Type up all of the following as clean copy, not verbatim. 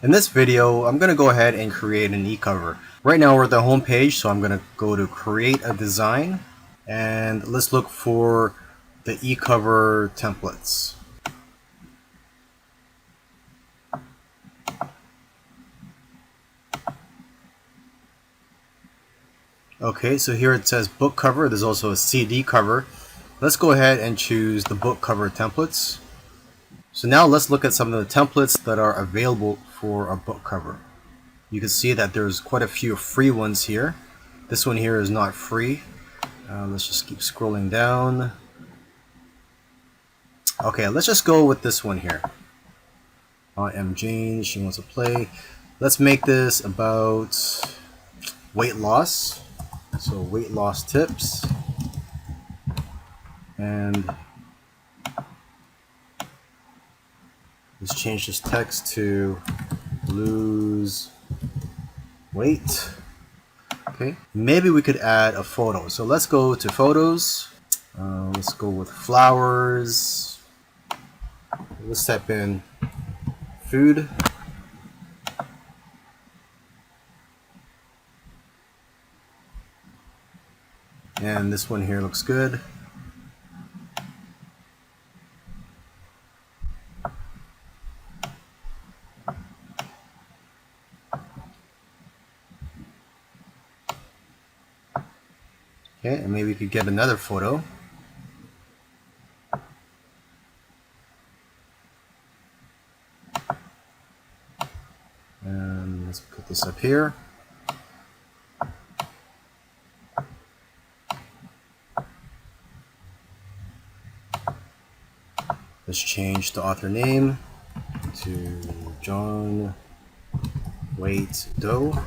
In this video, I'm going to go ahead and create an e-cover. Right now we're at the home page, so I'm going to go to create a design, and let's look for the e-cover templates. Okay, so here it says book cover. There's also a CD cover. Let's go ahead and choose the book cover templates. So now let's look at some of the templates that are available for a book cover. You can see that there's quite a few free ones here. This one here is not free. Let's just keep scrolling down. Okay, let's just go with this one here. I am Jane, she wants to play. Let's make this about weight loss. So weight loss tips. And let's change this text to lose weight. Okay, maybe we could add a photo. So let's go to photos. Let's go with flowers. Let's type in food. And this one here looks good. Okay, and maybe we could get another photo. And let's put this up here. Let's change the author name to John Waite Doe.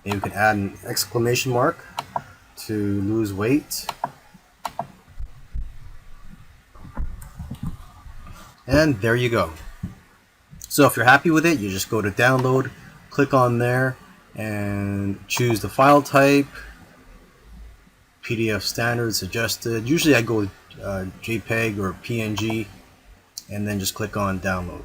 Maybe we can add an exclamation mark to lose weight. And there you go. So if you're happy with it, you just go to download, click on there, and choose the file type. PDF standard suggested. Usually I go with JPEG or PNG, and then just click on download.